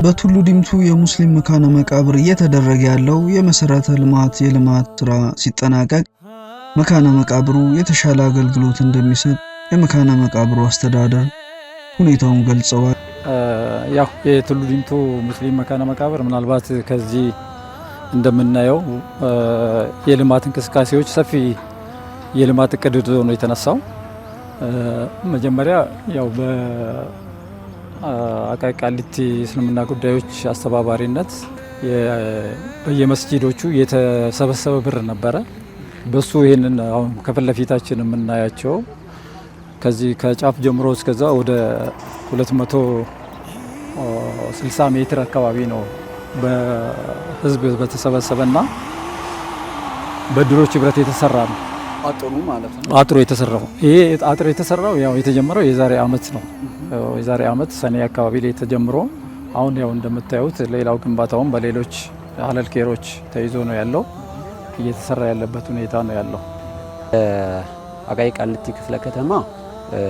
በቱሉ ዲምቱ የሙስሊም መካነ መቃብር እየተደረገ ያለው የመሰረተ ልማት ስራ ሲጠናቀቅ መካነ መቃብሩ የተሻለ አገልግሎት እንደሚሰጥ የመካነ መቃብሩ አስተዳደር ሁኔታውን ገልጸዋል። ያው የቱሉ ዲምቱ ሙስሊም መካነ መቃብር ምናልባት ከዚህ እንደምናየው የልማት እንቅስቃሴዎች ሰፊ የልማት እቅድ ነው የተነሳው። መጀመሪያ ያው በአቃቂ ቃሊቲ እስልምና ጉዳዮች አስተባባሪነት በየመስጂዶቹ የተሰበሰበ ብር ነበረ። በሱ ይሄንን አሁን ከፊት ለፊታችን የምናያቸው ከዚህ ከጫፍ ጀምሮ እስከዛ ወደ 260 ሜትር አካባቢ ነው በህዝብ በተሰበሰበና በድሮች ህብረት የተሰራ ነው። አጥሩ ማለት ነው። አጥሩ የተሰራው ይሄ አጥሩ የተሰራው ያው የተጀመረው የዛሬ አመት ነው። የዛሬ አመት ሰኔ አካባቢ ላይ ተጀምሮ አሁን ያው እንደምታዩት ሌላው ግንባታውን በሌሎች ሀለል ኬሮች ተይዞ ነው ያለው። እየተሰራ ያለበት ሁኔታ ነው ያለው። አቃቂ ቃሊቲ ክፍለ ከተማ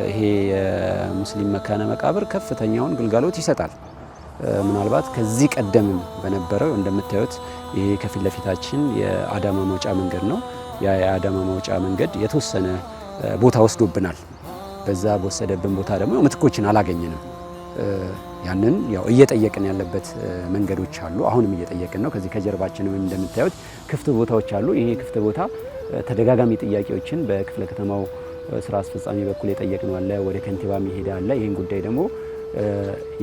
ይሄ የሙስሊም መካነ መቃብር ከፍተኛውን ግልጋሎት ይሰጣል። ምናልባት ከዚህ ቀደም በነበረው እንደምታዩት ይሄ ከፊት ለፊታችን የአዳማ መውጫ መንገድ ነው። የአዳማ መውጫ መንገድ የተወሰነ ቦታ ወስዶብናል። በዛ በወሰደብን ቦታ ደግሞ ምትኮችን አላገኘንም። ያንን ያው እየጠየቅን ያለበት መንገዶች አሉ። አሁንም እየጠየቅን ነው። ከዚህ ከጀርባችንም እንደምታዩት ክፍት ቦታዎች አሉ። ይሄ ክፍት ቦታ ተደጋጋሚ ጥያቄዎችን በክፍለ ከተማው ስራ አስፈጻሚ በኩል የጠየቅነው አለ። ወደ ከንቲባም ይሄድ አለ። ይሄን ጉዳይ ደግሞ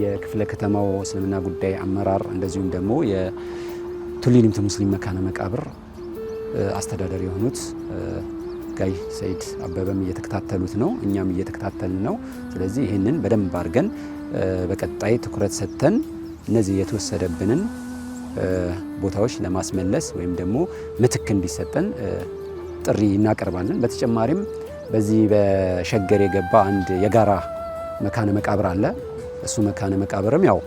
የክፍለ ከተማው እስልምና ጉዳይ አመራር እንደዚሁም ደግሞ የቱሉ ዲምቱ ሙስሊም መካነ መቃብር አስተዳዳሪ የሆኑት ጋይ ሰይድ አበበም እየተከታተሉት ነው። እኛም እየተከታተልን ነው። ስለዚህ ይህንን በደንብ አድርገን በቀጣይ ትኩረት ሰጥተን እነዚህ የተወሰደብንን ቦታዎች ለማስመለስ ወይም ደግሞ ምትክ እንዲሰጠን ጥሪ እናቀርባለን። በተጨማሪም በዚህ በሸገር የገባ አንድ የጋራ መካነ መቃብር አለ። እሱ መካነ መቃብርም ያው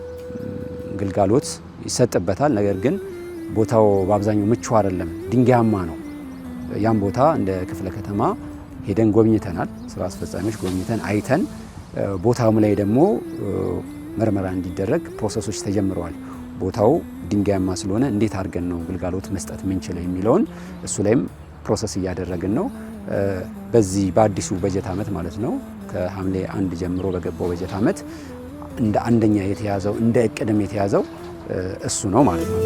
ግልጋሎት ይሰጥበታል። ነገር ግን ቦታው በአብዛኛው ምቹ አይደለም፣ ድንጋያማ ነው። ያን ቦታ እንደ ክፍለ ከተማ ሄደን ጎብኝተናል። ስራ አስፈጻሚዎች ጎብኝተን አይተን ቦታውም ላይ ደግሞ ምርመራ እንዲደረግ ፕሮሰሶች ተጀምረዋል። ቦታው ድንጋያማ ስለሆነ እንዴት አድርገን ነው ግልጋሎት መስጠት የምንችለው የሚለውን እሱ ላይም ፕሮሰስ እያደረግን ነው። በዚህ በአዲሱ በጀት ዓመት ማለት ነው ከሐምሌ 1 ጀምሮ በገባው በጀት ዓመት እንደ አንደኛ የተያዘው እንደ እቅድም የተያዘው እሱ ነው ማለት ነው።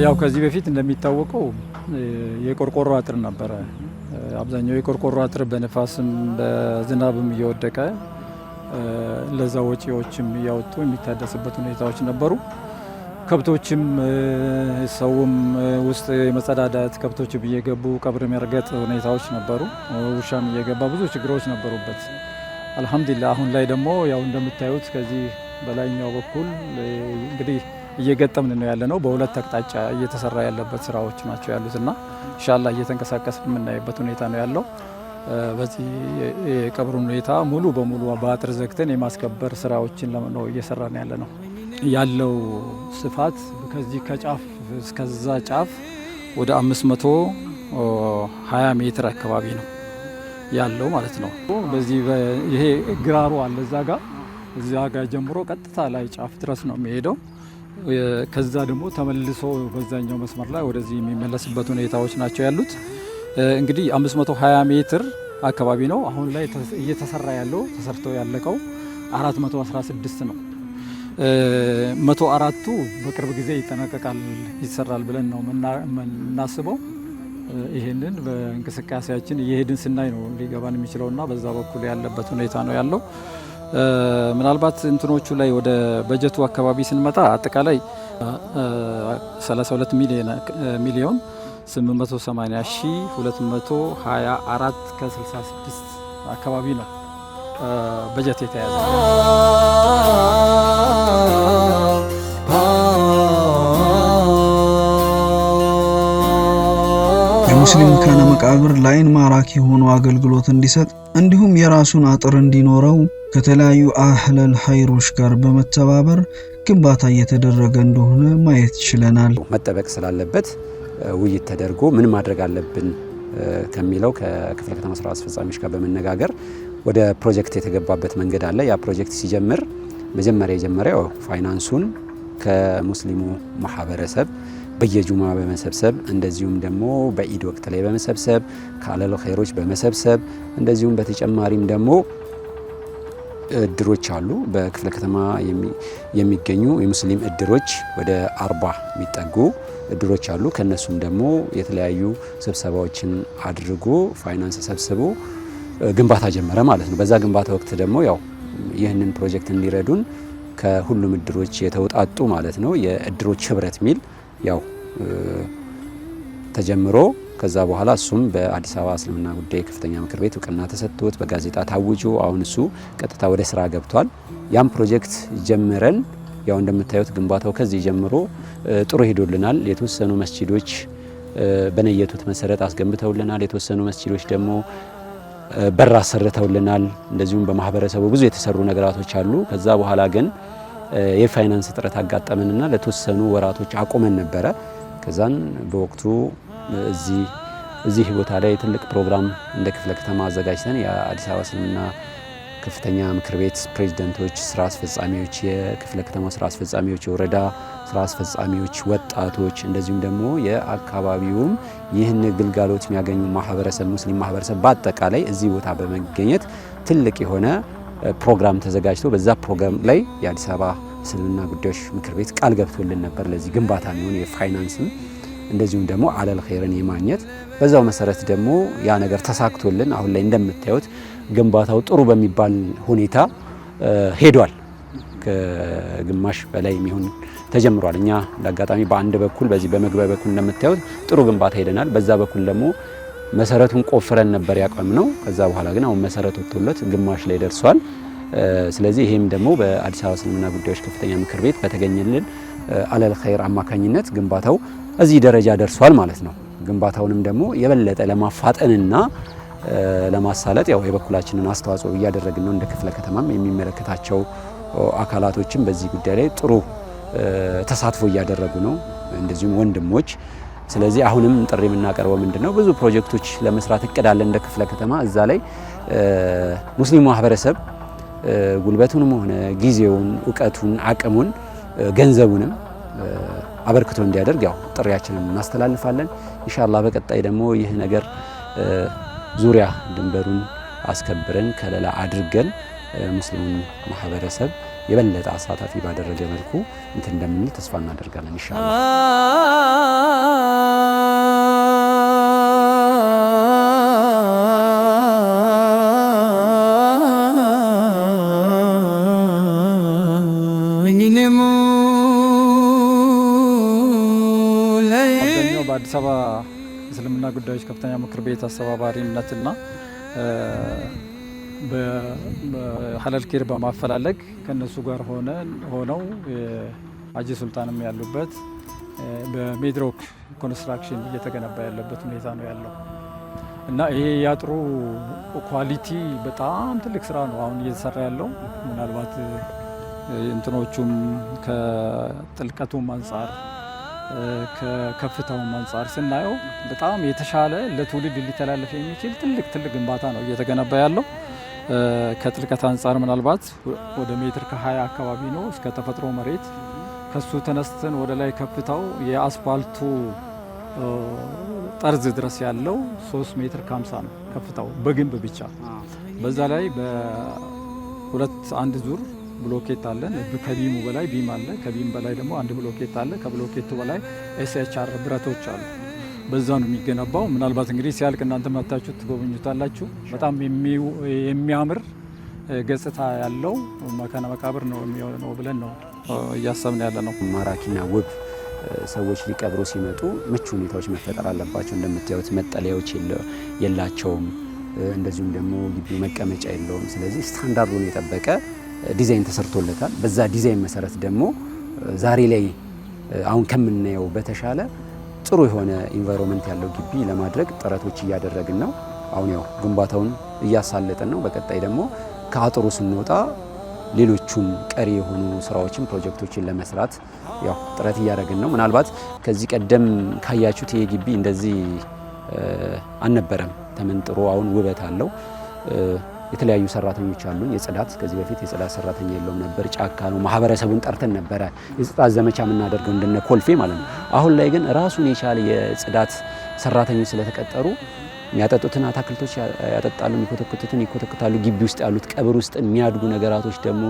ያው ከዚህ በፊት እንደሚታወቀው የቆርቆሮ አጥር ነበረ። አብዛኛው የቆርቆሮ አጥር በነፋስም በዝናብም እየወደቀ ለዛ ወጪዎችም እያወጡ የሚታደስበት ሁኔታዎች ነበሩ። ከብቶችም ሰውም ውስጥ የመጸዳዳት ከብቶችም እየገቡ ቀብር መርገጥ ሁኔታዎች ነበሩ። ውሻም እየገባ ብዙ ችግሮች ነበሩበት። አልሐምዱሊላህ አሁን ላይ ደግሞ ያው እንደምታዩት ከዚህ በላይኛው በኩል እንግዲህ እየገጠምን ነው ያለነው። በሁለት አቅጣጫ እየተሰራ ያለበት ስራዎች ናቸው ያሉትና ኢንሻአላህ እየተንቀሳቀስን የምናይበት ሁኔታ ነው ያለው። በዚህ የቀብሩን ሁኔታ ሙሉ በሙሉ በአጥር ዘግተን የማስከበር ስራዎችን ነው እየሰራን ያለነው። ያለው ስፋት ከዚህ ከጫፍ እስከዛ ጫፍ ወደ 520 ሜትር አካባቢ ነው ያለው ማለት ነው። በዚህ ይሄ ግራሩ አለ እዛ ጋር ጀምሮ ቀጥታ ላይ ጫፍ ድረስ ነው የሚሄደው። ከዛ ደግሞ ተመልሶ በዛኛው መስመር ላይ ወደዚህ የሚመለስበት ሁኔታዎች ናቸው ያሉት። እንግዲህ 520 ሜትር አካባቢ ነው አሁን ላይ እየተሰራ ያለው። ተሰርቶ ያለቀው 416 ነው። 104ቱ በቅርብ ጊዜ ይጠናቀቃል ይሰራል ብለን ነው የምናስበው። ይሄንን በእንቅስቃሴያችን እየሄድን ስናይ ነው ሊገባን የሚችለውና በዛ በኩል ያለበት ሁኔታ ነው ያለው። ምናልባት እንትኖቹ ላይ ወደ በጀቱ አካባቢ ስንመጣ አጠቃላይ 32 ሚሊዮን 880,224 ከ66 አካባቢ ነው በጀት የተያዘ። የሙስሊም መካነ መቃብር ለዓይን ማራኪ ሆኖ አገልግሎት እንዲሰጥ እንዲሁም የራሱን አጥር እንዲኖረው ከተለያዩ አህለል ኸይሮች ጋር በመተባበር ግንባታ እየተደረገ እንደሆነ ማየት ይችላል። መጠበቅ ስላለበት ውይይት ተደርጎ ምን ማድረግ አለብን ከሚለው ከክፍለ ከተማ ስራ አስፈጻሚዎች ጋር በመነጋገር ወደ ፕሮጀክት የተገባበት መንገድ አለ። ያ ፕሮጀክት ሲጀምር መጀመሪያ የጀመረው ፋይናንሱን ከሙስሊሙ ማህበረሰብ በየጁማ በመሰብሰብ እንደዚሁም ደግሞ በኢድ ወቅት ላይ በመሰብሰብ ከአለል ኸይሮች በመሰብሰብ እንደዚሁም በተጨማሪም ደግሞ እድሮች አሉ። በክፍለ ከተማ የሚገኙ የሙስሊም እድሮች ወደ 40 የሚጠጉ እድሮች አሉ። ከነሱም ደግሞ የተለያዩ ስብሰባዎችን አድርጎ ፋይናንስ ሰብስቦ ግንባታ ጀመረ ማለት ነው። በዛ ግንባታ ወቅት ደግሞ ያው ይህንን ፕሮጀክት እንዲረዱን ከሁሉም እድሮች የተውጣጡ ማለት ነው የእድሮች ህብረት ሚል ያው ተጀምሮ ከዛ በኋላ እሱም በአዲስ አበባ እስልምና ጉዳይ ከፍተኛ ምክር ቤት እውቅና ተሰጥቶት በጋዜጣ ታውጆ አሁን እሱ ቀጥታ ወደ ስራ ገብቷል። ያም ፕሮጀክት ጀምረን ያው እንደምታዩት ግንባታው ከዚህ ጀምሮ ጥሩ ሄዶልናል። የተወሰኑ መስጂዶች በነየቱት መሰረት አስገንብተውልናል። የተወሰኑ መስጂዶች ደግሞ በር አሰርተውልናል። እንደዚሁም በማህበረሰቡ ብዙ የተሰሩ ነገራቶች አሉ። ከዛ በኋላ ግን የፋይናንስ እጥረት አጋጠመንና ለተወሰኑ ወራቶች አቆመን ነበረ። ከዛን በወቅቱ እዚህ ቦታ ላይ ትልቅ ፕሮግራም እንደ ክፍለ ከተማ አዘጋጅተን የአዲስ አበባ እስልምና ከፍተኛ ምክር ቤት ፕሬዝዳንቶች፣ ስራ አስፈጻሚዎች፣ የክፍለ ከተማ ስራ አስፈጻሚዎች፣ የወረዳ ስራ አስፈጻሚዎች፣ ወጣቶች እንደዚሁም ደግሞ የአካባቢውም ይህን ግልጋሎት የሚያገኙ ማህበረሰብ ሙስሊም ማህበረሰብ በአጠቃላይ እዚህ ቦታ በመገኘት ትልቅ የሆነ ፕሮግራም ተዘጋጅቶ በዛ ፕሮግራም ላይ የአዲስ አበባ እስልምና ጉዳዮች ምክር ቤት ቃል ገብቶልን ነበር ለዚህ ግንባታ የሚሆን የፋይናንስም እንደዚሁም ደግሞ አለል ኸይርን የማግኘት በዛው መሰረት ደግሞ ያ ነገር ተሳክቶልን አሁን ላይ እንደምታዩት ግንባታው ጥሩ በሚባል ሁኔታ ሄዷል። ከግማሽ በላይ የሚሆን ተጀምሯል። እኛ ለአጋጣሚ በአንድ በኩል በዚህ በመግቢያ በኩል እንደምታዩት ጥሩ ግንባታ ሄደናል። በዛ በኩል ደግሞ መሰረቱን ቆፍረን ነበር ያቆምነው። ከዛ በኋላ ግን አሁን መሰረቱ ወጥቶለት ግማሽ ላይ ደርሷል። ስለዚህ ይሄም ደግሞ በአዲስ አበባ እስልምና ጉዳዮች ከፍተኛ ምክር ቤት በተገኘልን አለል ኸይር አማካኝነት ግንባታው እዚህ ደረጃ ደርሷል ማለት ነው። ግንባታውንም ደግሞ የበለጠ ለማፋጠንና ለማሳለጥ ያው የበኩላችንን አስተዋጽኦ እያደረግን ነው። እንደ ክፍለ ከተማም የሚመለከታቸው አካላቶችም በዚህ ጉዳይ ላይ ጥሩ ተሳትፎ እያደረጉ ነው፣ እንደዚሁም ወንድሞች። ስለዚህ አሁንም ጥሪ የምናቀርበው ምንድነው ብዙ ፕሮጀክቶች ለመስራት እቅዳለን እንደ ክፍለ ከተማ። እዛ ላይ ሙስሊሙ ማህበረሰብ ጉልበቱንም ሆነ ጊዜውን፣ እውቀቱን፣ አቅሙን፣ ገንዘቡንም አበርክቶ እንዲያደርግ ያው ጥሪያችንን እናስተላልፋለን። ኢንሻአላህ በቀጣይ ደግሞ ይህ ነገር ዙሪያ ድንበሩን አስከብረን ከለላ አድርገን ሙስሊሙን ማህበረሰብ የበለጠ አሳታፊ ባደረገ መልኩ እንትን እንደምንል ተስፋ እናደርጋለን ኢንሻአላህ። በአዲስ አበባ እስልምና ጉዳዮች ከፍተኛ ምክር ቤት አስተባባሪነትና በሐላል ኬር በማፈላለግ ከነሱ ጋር ሆነው ሀጂ ሱልጣንም ያሉበት በሜድሮክ ኮንስትራክሽን እየተገነባ ያለበት ሁኔታ ነው ያለው እና ይሄ ያጥሩ ኳሊቲ በጣም ትልቅ ስራ ነው አሁን እየተሰራ ያለው። ምናልባት እንትኖቹም ከጥልቀቱም አንጻር ከከፍታውም አንጻር ስናየው በጣም የተሻለ ለትውልድ ሊተላለፍ የሚችል ትልቅ ግንባታ ነው እየተገነባ ያለው። ከጥልቀት አንጻር ምናልባት ወደ ሜትር ከ20 አካባቢ ነው እስከ ተፈጥሮ መሬት። ከሱ ተነስተን ወደ ላይ ከፍታው የአስፋልቱ ጠርዝ ድረስ ያለው 3 ሜትር ከ50 ነው ከፍታው በግንብ ብቻ። በዛ ላይ በሁለት አንድ ዙር ብሎኬት አለን። ከቢሙ በላይ ቢም አለ። ከቢም በላይ ደግሞ አንድ ብሎኬት አለ። ከብሎኬቱ በላይ ኤስኤችአር ብረቶች አሉ። በዛ ነው የሚገነባው። ምናልባት እንግዲህ ሲያልቅ እናንተ መታችሁ ትጎበኙታላችሁ። በጣም የሚያምር ገጽታ ያለው መካነ መቃብር ነው የሚሆነው ብለን ነው እያሰብን ያለ ነው። ማራኪና ውብ ሰዎች ሊቀብሩ ሲመጡ ምቹ ሁኔታዎች መፈጠር አለባቸው። እንደምታዩት መጠለያዎች የላቸውም። እንደዚሁም ደግሞ ግቢው መቀመጫ የለውም። ስለዚህ ስታንዳርዱን የጠበቀ ዲዛይን ተሰርቶለታል። በዛ ዲዛይን መሰረት ደግሞ ዛሬ ላይ አሁን ከምናየው በተሻለ ጥሩ የሆነ ኢንቫይሮንመንት ያለው ግቢ ለማድረግ ጥረቶች እያደረግን ነው። አሁን ያው ግንባታውን እያሳለጠን ነው። በቀጣይ ደግሞ ከአጥሩ ስንወጣ ሌሎቹም ቀሪ የሆኑ ስራዎችን ፕሮጀክቶችን ለመስራት ያው ጥረት እያደረግን ነው። ምናልባት ከዚህ ቀደም ካያችሁት ይሄ ግቢ እንደዚህ አልነበረም። ተመንጥሮ አሁን ውበት አለው። የተለያዩ ሰራተኞች አሉን። የጽዳት ከዚህ በፊት የጽዳት ሰራተኛ የለውም ነበር። ጫካ ነው። ማህበረሰቡን ጠርተን ነበረ የጽዳት ዘመቻ የምናደርገው እንደነ ኮልፌ ማለት ነው። አሁን ላይ ግን ራሱን የቻለ የጽዳት ሰራተኞች ስለተቀጠሩ የሚያጠጡትን አታክልቶች ያጠጣሉ፣ የሚኮተኩቱትን ይኮተኩታሉ። ግቢ ውስጥ ያሉት ቀብር ውስጥ የሚያድጉ ነገራቶች ደግሞ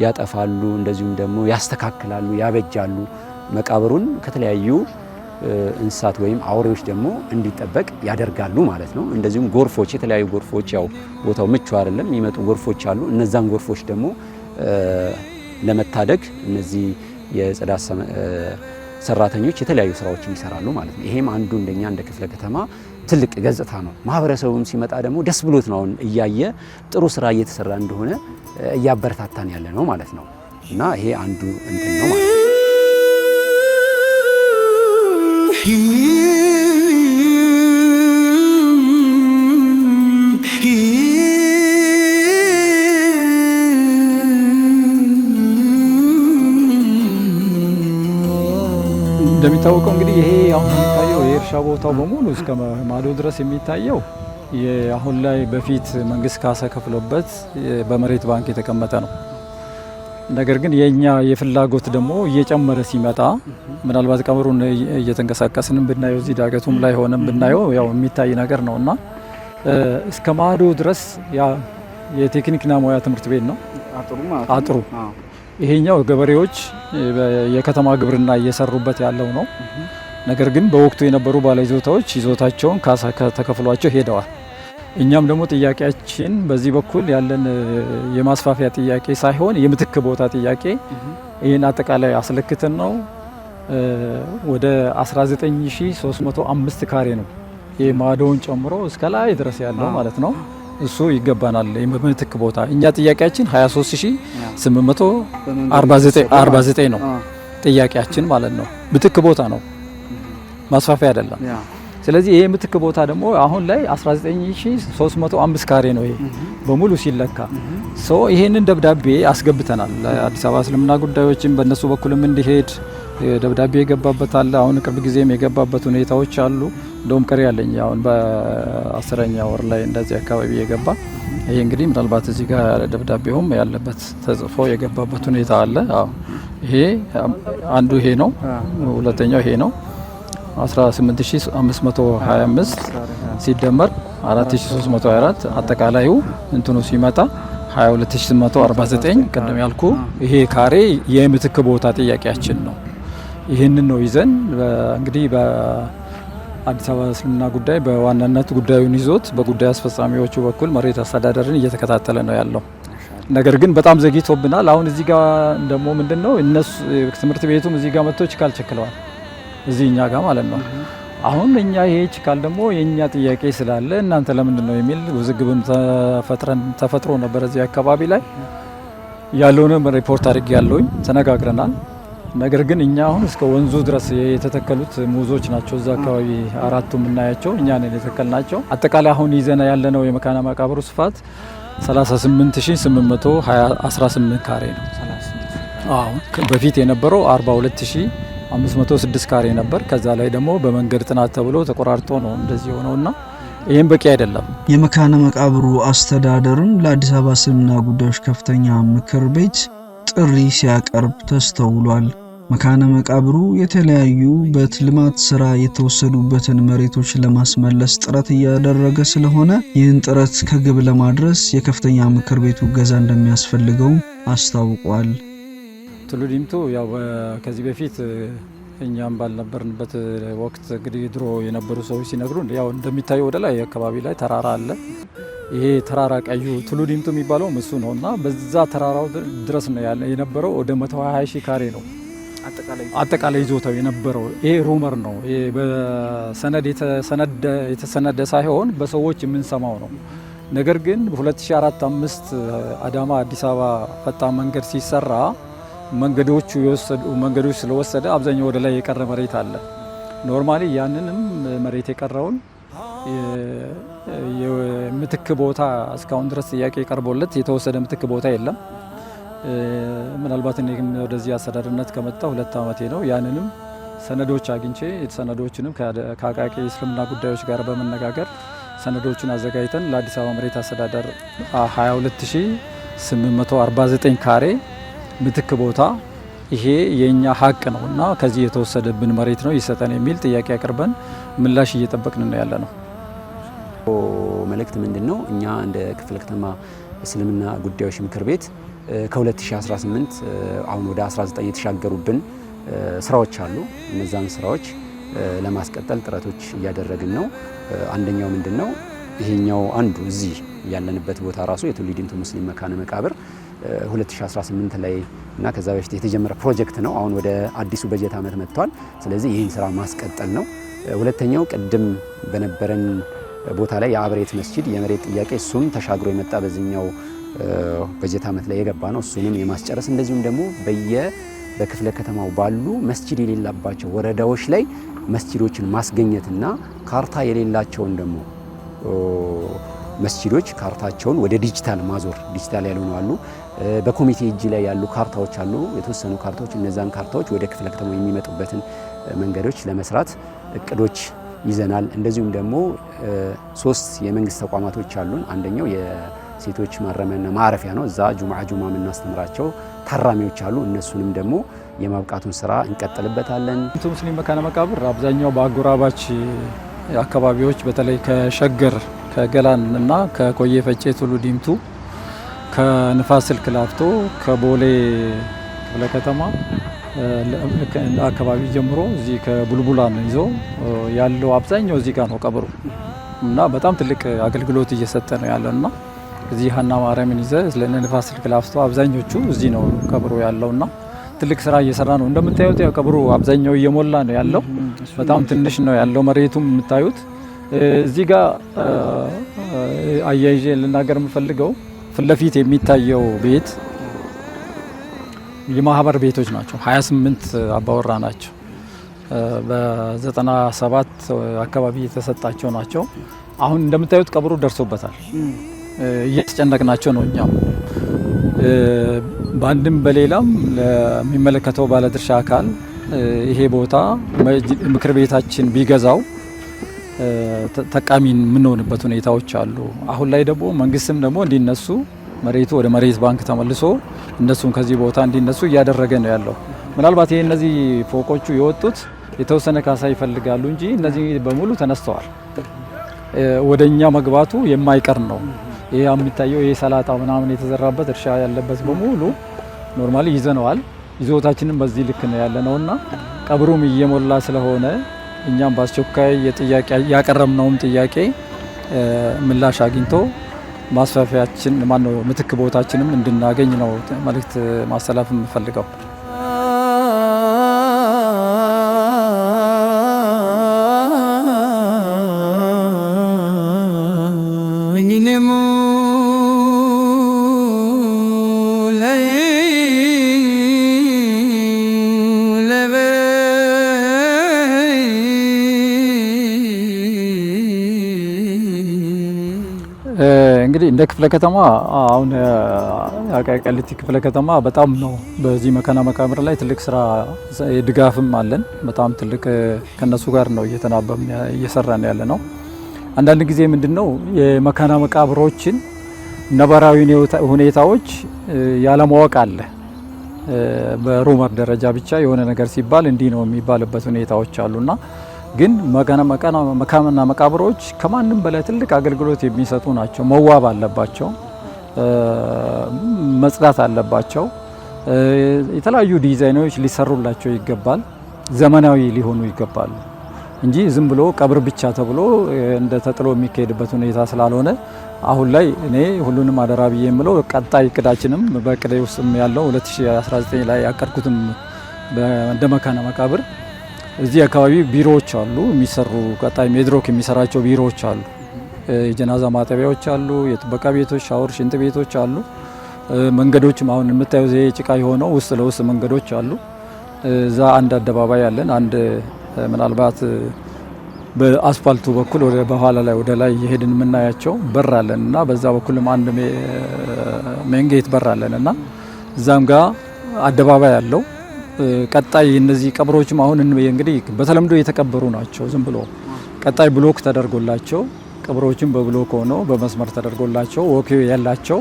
ያጠፋሉ፣ እንደዚሁም ደግሞ ያስተካክላሉ፣ ያበጃሉ። መቃብሩን ከተለያዩ እንስሳት ወይም አውሬዎች ደግሞ እንዲጠበቅ ያደርጋሉ ማለት ነው። እንደዚሁም ጎርፎች፣ የተለያዩ ጎርፎች ያው ቦታው ምቹ አይደለም፣ የሚመጡ ጎርፎች አሉ። እነዛን ጎርፎች ደግሞ ለመታደግ እነዚህ የጽዳት ሰራተኞች የተለያዩ ስራዎችን ይሰራሉ ማለት ነው። ይሄም አንዱ እንደኛ እንደ ክፍለ ከተማ ትልቅ ገጽታ ነው። ማህበረሰቡም ሲመጣ ደግሞ ደስ ብሎት ነው እያየ ጥሩ ስራ እየተሰራ እንደሆነ እያበረታታን ያለ ነው ማለት ነው። እና ይሄ አንዱ እንትን ነው ማለት ነው። እንደሚታወቀው እንግዲህ ይሄ አሁን የሚታየው የእርሻ ቦታው በሙሉ እስከ ማዶ ድረስ የሚታየው አሁን ላይ በፊት መንግስት ካሳ ከፍሎበት በመሬት ባንክ የተቀመጠ ነው። ነገር ግን የኛ የፍላጎት ደግሞ እየጨመረ ሲመጣ ምናልባት ቀብሩን እየተንቀሳቀስንም ብናየው እዚህ ዳገቱም ላይ ሆነም ብናየው ያው የሚታይ ነገር ነውና እስከ ማዶ ድረስ ያ የቴክኒክና ሙያ ትምህርት ቤት ነው አጥሩ። ይሄኛው ገበሬዎች የከተማ ግብርና እየሰሩበት ያለው ነው። ነገር ግን በወቅቱ የነበሩ ባለይዞታዎች ይዞታቸውን ካሳ ተከፍሏቸው ሄደዋል። እኛም ደግሞ ጥያቄያችን በዚህ በኩል ያለን የማስፋፊያ ጥያቄ ሳይሆን የምትክ ቦታ ጥያቄ ይህን አጠቃላይ አስለክተን ነው። ወደ 19305 ካሬ ነው የማዶውን ጨምሮ እስከ ላይ ድረስ ያለው ማለት ነው። እሱ ይገባናል የምትክ ቦታ። እኛ ጥያቄያችን 23849 ነው ጥያቄያችን ማለት ነው። ምትክ ቦታ ነው፣ ማስፋፊያ አይደለም። ስለዚህ ይሄ ምትክ ቦታ ደግሞ አሁን ላይ 19305 ካሬ ነው ይሄ በሙሉ ሲለካ። ይሄንን ደብዳቤ አስገብተናል ለአዲስ አበባ እስልምና ጉዳዮችን በእነሱ በኩልም እንዲሄድ ደብዳቤ የገባበት አለ። አሁን ቅርብ ጊዜም የገባበት ሁኔታዎች አሉ። እንደውም ቀሪ ያለኝ አሁን በ10ኛ ወር ላይ እንደዚህ አካባቢ የገባ ይሄ እንግዲህ ምናልባት እዚህ ጋር ደብዳቤውም ያለበት ተጽፎ የገባበት ሁኔታ አለ። ይሄ አንዱ ይሄ ነው። ሁለተኛው ይሄ ነው 18525 ሲደመር 4324 አጠቃላዩ እንትኑ ሲመጣ 22849 ቀደም ያልኩ ይሄ ካሬ የምትክ ቦታ ጥያቄያችን ነው። ይህንን ነው ይዘን እንግዲህ በአዲስ አበባ እስልምና ጉዳይ በዋናነት ጉዳዩን ይዞት በጉዳይ አስፈጻሚዎቹ በኩል መሬት አስተዳደርን እየተከታተለ ነው ያለው። ነገር ግን በጣም ዘግይቶብናል። አሁን እዚህ ጋር ደግሞ ምንድነው እነሱ ትምህርት ቤቱም እዚህ ጋር መጥቶ ችካል ቸክለዋል እዚህ እኛ ጋር ማለት ነው። አሁን እኛ ይሄ ችካል ደግሞ የኛ ጥያቄ ስላለ እናንተ ለምንድን ነው የሚል ውዝግብም ተፈጥሮ ነበር እዚህ አካባቢ ላይ ያለውን ሪፖርት አድርጌ ያለውኝ ተነጋግረናል። ነገር ግን እኛ አሁን እስከ ወንዙ ድረስ የተተከሉት ሙዞች ናቸው እዛ አካባቢ አራቱ የምናያቸው እኛ ነን የተከልናቸው። አጠቃላይ አሁን ይዘና ያለነው የመካነ መቃብሩ ስፋት 38818 ካሬ ነው። በፊት የነበረው 42506 ካሬ ነበር። ከዛ ላይ ደግሞ በመንገድ ጥናት ተብሎ ተቆራርጦ ነው እንደዚህ ሆነውና ይሄም በቂ አይደለም። የመካነ መቃብሩ አስተዳደርም ለአዲስ አበባ እስልምና ጉዳዮች ከፍተኛ ምክር ቤት ጥሪ ሲያቀርብ ተስተውሏል። መካነ መቃብሩ የተለያዩ በልማት ስራ የተወሰዱበትን መሬቶች ለማስመለስ ጥረት እያደረገ ስለሆነ ይህን ጥረት ከግብ ለማድረስ የከፍተኛ ምክር ቤቱ እገዛ እንደሚያስፈልገው አስታውቋል። ቱሉ ዲምቱ ያው ከዚህ በፊት እኛም ባልነበርንበት ወቅት እንግዲህ ድሮ የነበሩ ሰዎች ሲነግሩን ያው እንደሚታየው ወደ ላይ አካባቢ ላይ ተራራ አለ። ይሄ ተራራ ቀዩ ቱሉ ዲምቱ የሚባለው እሱ ነውና በዛ ተራራው ድረስ ነው ያለ የነበረው ወደ 120 ሺህ ካሬ ነው አጠቃላይ ይዞታው የነበረው። ይሄ ሩመር ነው። ይሄ በሰነድ የተሰነደ ሳይሆን በሰዎች የምንሰማው ነው። ነገር ግን በ2004-5 አዳማ አዲስ አበባ ፈጣን መንገድ ሲሰራ መንገዶች ስለወሰደ አብዛኛው ወደ ላይ የቀረ መሬት አለ። ኖርማሊ ያንንም መሬት የቀረውን የምትክ ቦታ እስካሁን ድረስ ጥያቄ ቀርቦለት የተወሰደ ምትክ ቦታ የለም። ምናልባት እኔ ወደዚህ አስተዳደርነት ከመጣ 2 ዓመቴ ነው። ያንንም ሰነዶች አግኝቼ ሰነዶችንም ከአቃቂ እስልምና ጉዳዮች ጋር በመነጋገር ሰነዶችን አዘጋጅተን ለአዲስ አበባ መሬት አስተዳደር 22849 ካሬ ምትክ ቦታ ይሄ የኛ ሀቅ ነውና ከዚህ የተወሰደብን መሬት ነው ይሰጠን የሚል ጥያቄ አቅርበን ምላሽ እየጠበቅን ነው ያለ ነው። መልእክት ምንድነው? እኛ እንደ ክፍለ ከተማ እስልምና ጉዳዮች ምክር ቤት ከ2018 አሁን ወደ 19 የተሻገሩብን ስራዎች አሉ። እነዛን ስራዎች ለማስቀጠል ጥረቶች እያደረግን ነው። አንደኛው ምንድነው? ይሄኛው አንዱ እዚህ ያለንበት ቦታ ራሱ የቱሊ ዲምቱ ሙስሊም መካነ መቃብር 2018 ላይ እና ከዛ በፊት የተጀመረ ፕሮጀክት ነው። አሁን ወደ አዲሱ በጀት ዓመት መጥቷል። ስለዚህ ይህን ስራ ማስቀጠል ነው። ሁለተኛው ቅድም በነበረን ቦታ ላይ የአብሬት መስጂድ የመሬት ጥያቄ እሱም ተሻግሮ የመጣ በዚህኛው በጀት ዓመት ላይ የገባ ነው። እሱንም የማስጨረስ እንደዚሁም ደግሞ በክፍለ ከተማው ባሉ መስጂድ የሌላባቸው ወረዳዎች ላይ መስጂዶችን ማስገኘትና ካርታ የሌላቸውን ደግሞ መስጂዶች ካርታቸውን ወደ ዲጂታል ማዞር፣ ዲጂታል ያልሆኑ አሉ። በኮሚቴ እጅ ላይ ያሉ ካርታዎች አሉ፣ የተወሰኑ ካርታዎች። እነዛን ካርታዎች ወደ ክፍለ ከተማው የሚመጡበትን መንገዶች ለመስራት እቅዶች ይዘናል። እንደዚሁም ደግሞ 3 የመንግስት ተቋማቶች አሉን። አንደኛው የሴቶች ማረሚያና ማረፊያ ነው። እዛ ጁምዓ የምናስተምራቸው ታራሚዎች አሉ። እነሱንም ደግሞ የማብቃቱን ስራ እንቀጥልበታለን። ሙስሊም መካነ መቃብር አብዛኛው በአጎራባች አካባቢዎች በተለይ ከሸገር ከገላን እና ከኮዬ ፈጬ ቱሉ ዲምቱ ከንፋስ ስልክ ላፍቶ ከቦሌ ክፍለ ከተማ አካባቢ ጀምሮ እዚህ ከቡልቡላን ይዞ ያለው አብዛኛው እዚህ ጋር ነው ቀብሩ እና በጣም ትልቅ አገልግሎት እየሰጠ ነው ያለውና እዚህ ሀና ማርያምን ይዘ ለንፋስ ስልክ ላፍቶ አብዛኞቹ እዚህ ነው ቀብሩ ያለውና ትልቅ ስራ እየሰራ ነው። እንደምታዩት ያው ቀብሩ አብዛኛው እየሞላ ነው ያለው። በጣም ትንሽ ነው ያለው መሬቱም የምታዩት። እዚህ ጋር አያይዤ ልናገር የምፈልገው ፊት ለፊት የሚታየው ቤት የማህበር ቤቶች ናቸው። 28 አባወራ ናቸው። በ97 አካባቢ የተሰጣቸው ናቸው። አሁን እንደምታዩት ቀብሩ ደርሶበታል። እየተጨነቅናቸው ነው እኛም በአንድም በሌላም ለሚመለከተው ባለድርሻ አካል ይሄ ቦታ ምክር ቤታችን ቢገዛው ተጠቃሚ የምንሆንበት ሁኔታዎች አሉ። አሁን ላይ ደግሞ መንግስትም ደግሞ እንዲነሱ መሬቱ ወደ መሬት ባንክ ተመልሶ እነሱም ከዚህ ቦታ እንዲነሱ እያደረገ ነው ያለው። ምናልባት ይሄ እነዚህ ፎቆቹ የወጡት የተወሰነ ካሳ ይፈልጋሉ እንጂ እነዚህ በሙሉ ተነስተዋል። ወደኛ መግባቱ የማይቀር ነው። ይሄ የሚታየው ይሄ ሰላጣ ምናምን የተዘራበት እርሻ ያለበት በሙሉ ኖርማሊ ይዘነዋል። ይዞታችንም በዚህ ልክ ነው ያለነውና ቀብሩም እየሞላ ስለሆነ እኛም በአስቸኳይ የጥያቄ ያቀረብነውም ጥያቄ ምላሽ አግኝቶ ማስፋፊያችን ማነው ምትክ ቦታችንም እንድናገኝ ነው መልእክት ማስተላለፍ የምፈልገው። እንግዲህ እንደ ክፍለ ከተማ አሁን አቃቂ ቃሊቲ ክፍለ ከተማ በጣም ነው በዚህ መካነ መቃብር ላይ ትልቅ ስራ ድጋፍም አለን። በጣም ትልቅ ከነሱ ጋር ነው እየተናበብን እየሰራን ያለ ነው። አንዳንድ ጊዜ ምንድነው የመካነ መቃብሮችን ነባራዊ ሁኔታዎች ያለማወቅ አለ። በሩመር ደረጃ ብቻ የሆነ ነገር ሲባል እንዲህ ነው የሚባልበት ሁኔታዎች አሉና ግን መካነ መቃብሮች ከማንም በላይ ትልቅ አገልግሎት የሚሰጡ ናቸው። መዋብ አለባቸው፣ መጽዳት አለባቸው። የተለያዩ ዲዛይኖች ሊሰሩላቸው ይገባል። ዘመናዊ ሊሆኑ ይገባሉ እንጂ ዝም ብሎ ቀብር ብቻ ተብሎ እንደ ተጥሎ የሚካሄድበት ሁኔታ ስላልሆነ አሁን ላይ እኔ ሁሉንም አደራ ብዬ የምለው ቀጣይ እቅዳችንም በእቅዴ ውስጥም ያለው 2019 ላይ ያቀድኩትም እንደ መካነ መቃብር እዚህ አካባቢ ቢሮዎች አሉ የሚሰሩ ቀጣይ ሜድሮክ የሚሰራቸው ቢሮዎች አሉ። የጀናዛ ማጠቢያዎች አሉ፣ የጥበቃ ቤቶች፣ ሻወር፣ ሽንት ቤቶች አሉ። መንገዶችም አሁን የምታዩት ጭቃ የሆነው ውስጥ ለውስጥ መንገዶች አሉ። እዛ አንድ አደባባይ አለን፣ አንድ ምናልባት በአስፋልቱ በኩል ወደ በኋላ ላይ ወደ ላይ እየሄድን የምናያቸው በር አለን እና በዛ በኩልም አንድ ሜንጌት በር አለን እና እዛም ጋር አደባባይ አለው። ቀጣይ እነዚህ ቀብሮችም አሁን እንግዲህ በተለምዶ የተቀበሩ ናቸው። ዝም ብሎ ቀጣይ ብሎክ ተደርጎላቸው ቀብሮችም በብሎክ ሆነው በመስመር ተደርጎላቸው ወኪው ያላቸው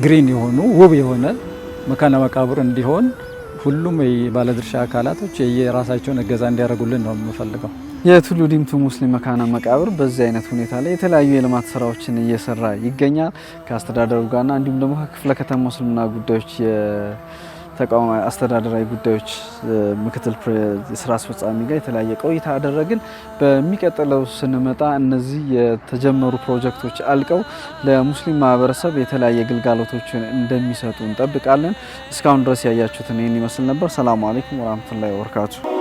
ግሪን የሆኑ ውብ የሆነ መካነ መቃብር እንዲሆን ሁሉም የባለድርሻ አካላቶች የራሳቸውን እገዛ እንዲያደርጉልን ነው የምፈልገው። የቱሉ ዲምቱ ሙስሊም መካነ መቃብር በዚህ አይነት ሁኔታ ላይ የተለያዩ የልማት ስራዎችን እየሰራ ይገኛል። ከአስተዳደሩ ጋርና እንዲሁም ደግሞ ከክፍለ ከተማ ሙስሊምና ጉዳዮች የተቋም አስተዳደራዊ ጉዳዮች ምክትል ስራ አስፈጻሚ ጋር የተለያየ ቆይታ አደረግን። በሚቀጥለው ስንመጣ እነዚህ የተጀመሩ ፕሮጀክቶች አልቀው ለሙስሊም ማህበረሰብ የተለያየ ግልጋሎቶችን እንደሚሰጡ እንጠብቃለን። እስካሁን ድረስ ያያችሁትን ይህን ይመስል ነበር። ሰላሙ አለይኩም ወራህመቱላሂ ወበረካቱ።